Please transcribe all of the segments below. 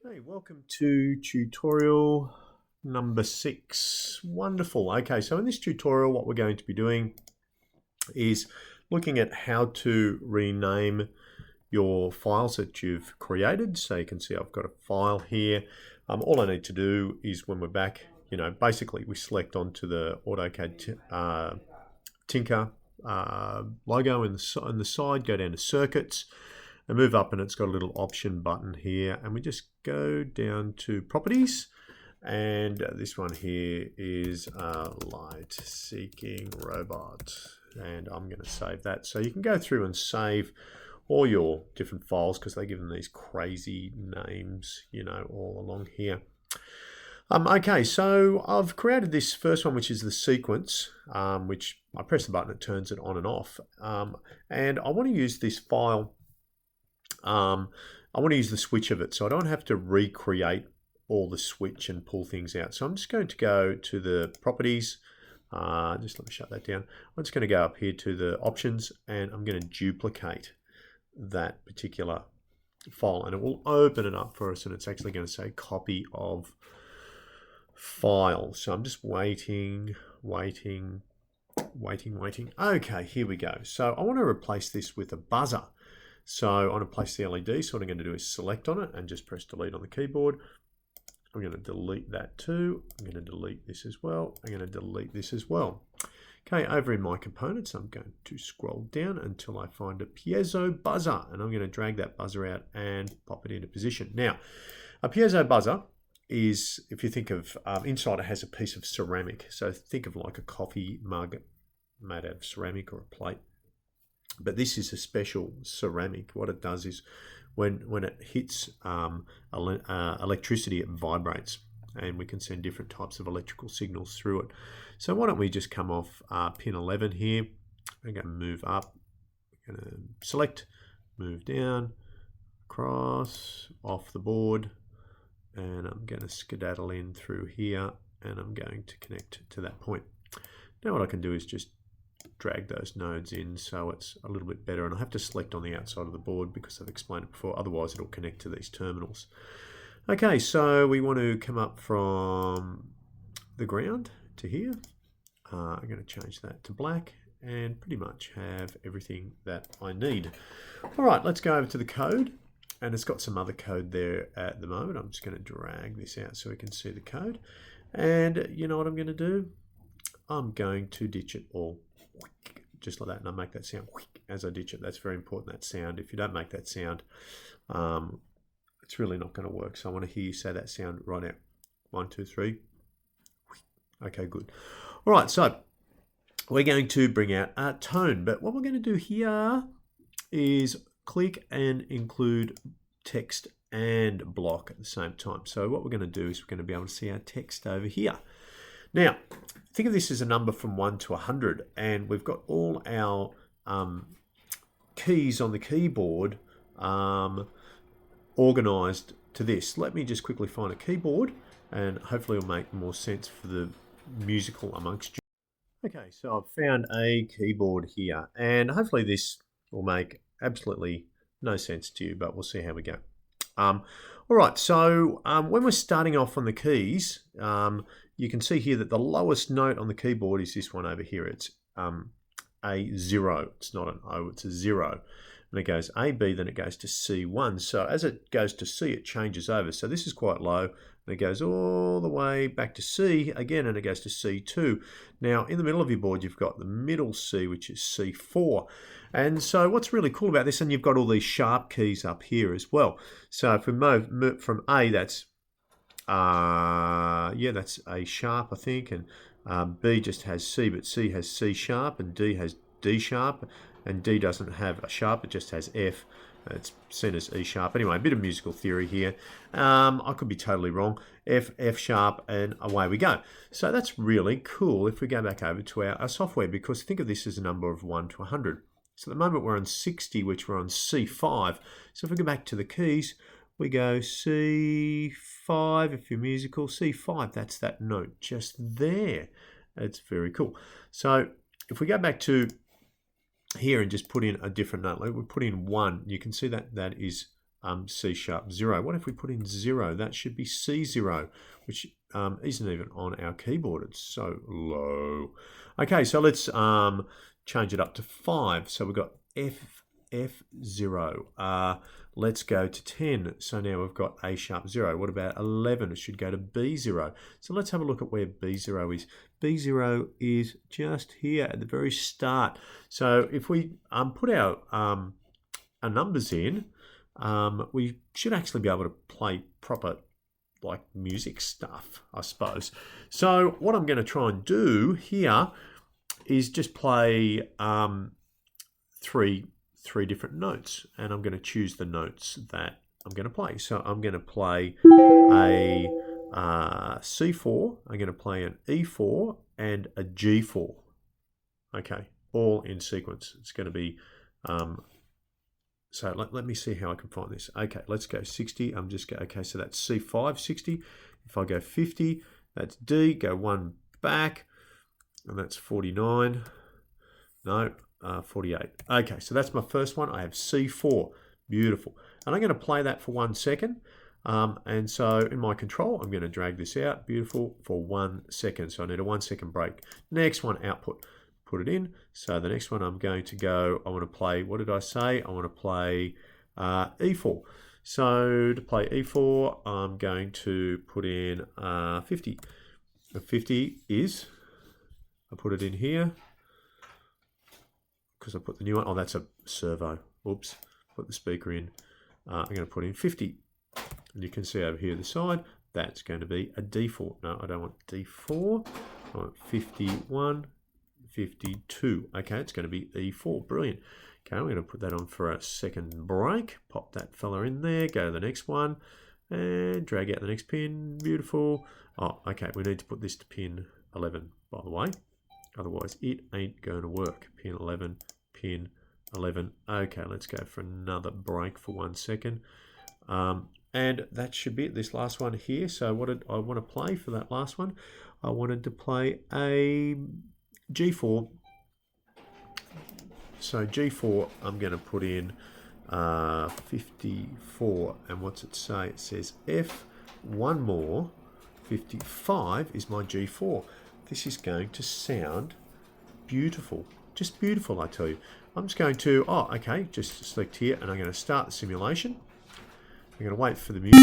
Okay, welcome to tutorial number 6. Wonderful. Okay, so in this tutorial, what we're going to be doing is looking at how to rename your files that you've created. So you can see I've got a file here. All I need to do is when we're back, basically we select onto the AutoCAD Tinker logo in the side, go down to circuits, and move up, and it's got a little option button here, and we just go down to properties, and this one here is light seeking robot, and I'm going to save that. So you can go through and save all your different files because they give them these crazy names, all along here. Okay, so I've created this first one, which is the sequence, which I press the button, it turns it on and off, and I want to use this file. I want to use the switch of it, so I don't have to recreate all the switch and pull things out. So I'm just going to go to the properties. Just let me shut that down. I'm just going to go up here to the options, and I'm going to duplicate that particular file, and it will open it up for us, and it's actually going to say copy of file. So I'm just waiting. Okay, here we go. So I want to replace this with a buzzer. So I want to place the LED, so what I'm going to do is select on it and just press delete on the keyboard. I'm going to delete that too. I'm going to delete this as well. I'm going to delete this as well. Okay, over in my components, I'm going to scroll down until I find a piezo buzzer, and I'm going to drag that buzzer out and pop it into position. Now, a piezo buzzer is, if you think of, inside it has a piece of ceramic. So think of like a coffee mug made out of ceramic or a plate. But this is a special ceramic. What it does is when it hits electricity, it vibrates, and we can send different types of electrical signals through it. So why don't we just come off pin 11 here. I'm going to move up. I'm going to select, move down, across, off the board, and I'm going to skedaddle in through here, and I'm going to connect to that point. Now what I can do is just drag those nodes in so it's a little bit better, and I have to select on the outside of the board because I've explained it before, otherwise it'll connect to these terminals. Okay, so we want to come up from the ground to here. I'm going to change that to black and pretty much have everything that I need. Alright, let's go over to the code, and it's got some other code there at the moment. I'm just going to drag this out so we can see the code, and you know what I'm going to do? I'm going to ditch it all. Just like that, and I make that sound as I ditch it. That's very important, that sound. If you don't make that sound, it's really not going to work. So I want to hear you say that sound right now. 1, 2, 3. Okay, good. All right, so we're going to bring out a tone, but what we're going to do here is click and include text and block at the same time. So what we're going to do is we're going to be able to see our text over here. Now, think of this as a number from 1 to 100, and we've got all our keys on the keyboard organized to this. Let me just quickly find a keyboard, and hopefully it'll make more sense for the musical amongst you. Okay, so I've found a keyboard here, and hopefully this will make absolutely no sense to you, but we'll see how we go. All right, so when we're starting off on the keys, you can see here that the lowest note on the keyboard is this one over here. It's a 0. It's not an O, it's a 0. And it goes A, B, then it goes to C1. So as it goes to C, it changes over. So this is quite low, and it goes all the way back to C again, and it goes to C2. Now, in the middle of your board, you've got the middle C, which is C4. And so what's really cool about this, and you've got all these sharp keys up here as well. So if we move from A, that's that's A sharp, I think, and B just has C, but C has C sharp, and D has D sharp, and D doesn't have a sharp, it just has F. It's seen as E sharp. Anyway, a bit of musical theory here. I could be totally wrong. F, F sharp, and away we go. So that's really cool if we go back over to our software, because think of this as a number of 1 to 100. So at the moment we're on 60, which we're on C5. So if we go back to the keys, we go C5, if you're musical, C5, that's that note just there. It's very cool. So if we go back to here and just put in a different note, like we put in 1, you can see that that is C#, 0. What if we put in 0? That should be C0, which isn't even on our keyboard. It's so low. Okay, so let's change it up to 5. So we've got F0. Let's go to 10. So now we've got A#0. What about 11? It should go to B0. So let's have a look at where B0 is. B0 is just here at the very start. So if we put our numbers in, we should actually be able to play proper like music stuff, I suppose. So what I'm going to try and do here is just play three different notes, and I'm going to choose the notes that I'm going to play. So I'm going to play a C4, I'm going to play an E4 and a G4. Okay, all in sequence. It's going to be so let me see how I can find this. Okay, let's go 60. I'm just going, okay, so that's C5, 60. If I go 50, that's D, go one back, and that's 49. No, 48. Okay, so that's my first one. I have C4. Beautiful. And I'm going to play that for 1 second. And so in my control, I'm going to drag this out. Beautiful, for 1 second. So I need a 1 second break. Next one, output. Put it in. So the next one I'm going to go, I want to play, what did I say? I want to play E4. So to play E4, I'm going to put in 50. The 50 is, I put it in here because I put the new one. Oh, that's a servo. Oops, put the speaker in. I'm going to put in 50. And you can see over here the side, that's going to be a D4. No, I don't want D4. I want 51. 52. Okay, it's going to be E4. Brilliant. Okay, we're going to put that on for a second break. Pop that fella in there. Go to the next one and drag out the next pin. Beautiful. Oh, okay, we need to put this to pin 11, by the way. Otherwise, it ain't going to work. Pin 11, pin 11. Okay, let's go for another break for 1 second. And that should be it, this last one here. So what did I want to play for that last one? I wanted to play a G4. So G4, I'm going to put in 54. And what's it say? It says F, one more, 55 is my G4. This is going to sound beautiful. Just beautiful, I tell you. I'm just going to, okay, just select here, and I'm going to start the simulation. I'm going to wait for the music.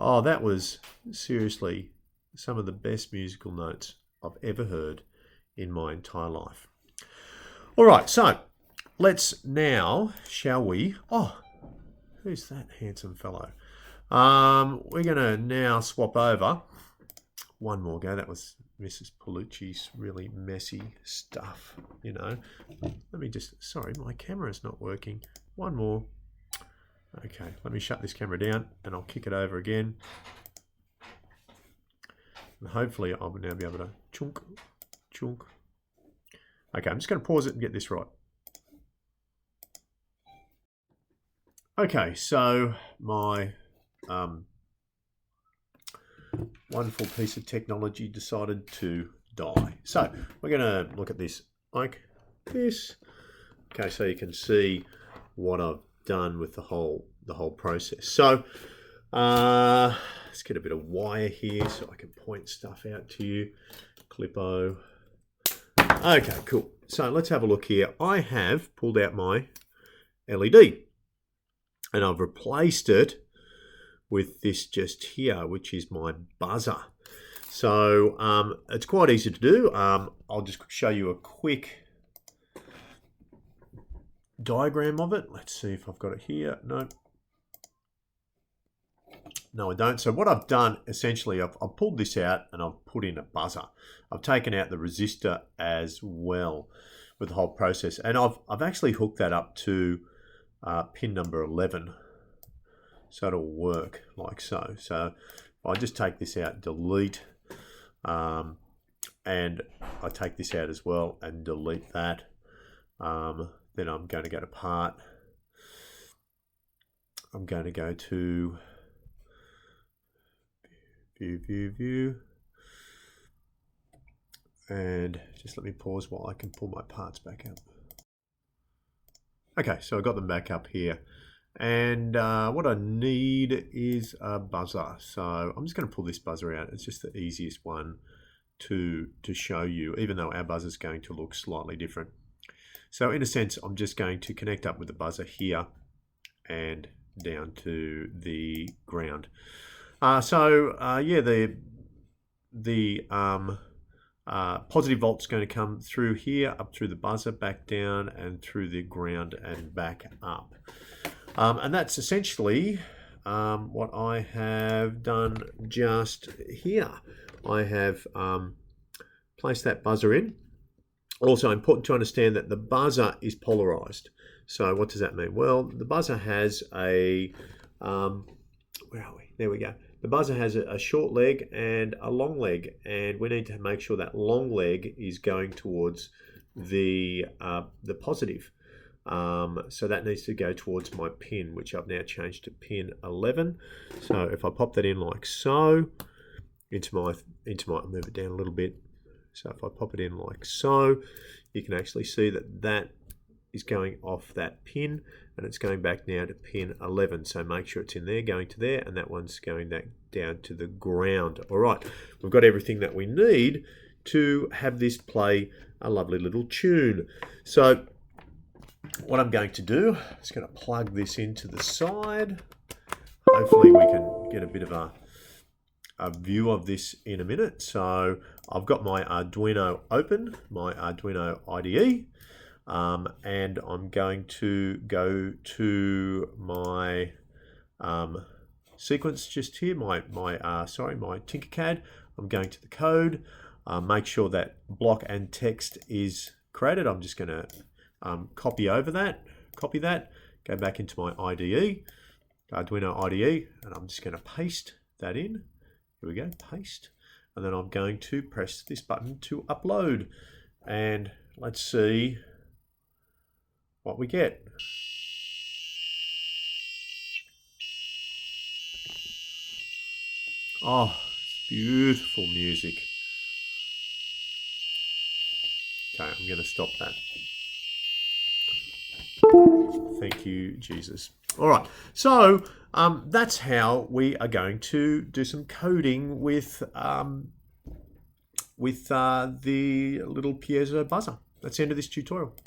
Oh, that was seriously some of the best musical notes I've ever heard in my entire life. All right, so let's now, shall we? Oh, who's that handsome fellow? We're going to now swap over. One more go. That was Mrs. Palucci's really messy stuff, you know. Let me just, sorry, my camera's not working. One more. Okay, let me shut this camera down and I'll kick it over again. And hopefully I'll now be able to chunk, chunk. Okay, I'm just going to pause it and get this right. Okay, so my wonderful piece of technology decided to die. So we're going to look at this like this. Okay, so you can see what I've done with the whole process. So let's get a bit of wire here so I can point stuff out to you. Clippo. Okay, cool. So let's have a look here. I have pulled out my LED and I've replaced it with this just here, which is my buzzer. So it's quite easy to do. I'll just show you a quick diagram of it. Let's see if I've got it here. No, I don't. So what I've done, essentially, I've pulled this out and I've put in a buzzer. I've taken out the resistor as well with the whole process. And I've actually hooked that up to pin number 11. So it'll work like so. So if I just take this out, delete, and I take this out as well and delete that, then I'm going to go to part. I'm going to go to view. And just let me pause while I can pull my parts back up. Okay, so I got them back up here. And what I need is a buzzer. So I'm just going to pull this buzzer out. It's just the easiest one to show you, even though our buzzer is going to look slightly different. So in a sense, I'm just going to connect up with the buzzer here and down to the ground. Yeah, the positive volt's going to come through here, up through the buzzer, back down, and through the ground and back up. And that's essentially what I have done just here. I have placed that buzzer in. Also important to understand that the buzzer is polarized. So what does that mean? Well, the buzzer has a, where are we? There we go. The buzzer has a short leg and a long leg, and we need to make sure that long leg is going towards the positive. So that needs to go towards my pin, which I've now changed to pin 11. So if I pop that in like so, into my move it down a little bit. So if I pop it in like so, you can actually see that is going off that pin, and it's going back now to pin 11. So make sure it's in there, going to there, and that one's going down to the ground. All right, we've got everything that we need to have this play a lovely little tune. So what I'm going to do is going to plug this into the side. Hopefully we can get a bit of a view of this in a minute. So I've got my Arduino open, my Arduino IDE, and I'm going to go to my sequence just here, my Tinkercad. I'm going to the code, make sure that block and text is created. I'm just going to copy that, go back into my IDE, Arduino IDE, and I'm just going to paste that in. Here we go, paste. And then I'm going to press this button to upload. And let's see what we get. Oh, beautiful music. Okay, I'm going to stop that. Thank you, Jesus. All right, so that's how we are going to do some coding with the little piezo buzzer. That's the end of this tutorial.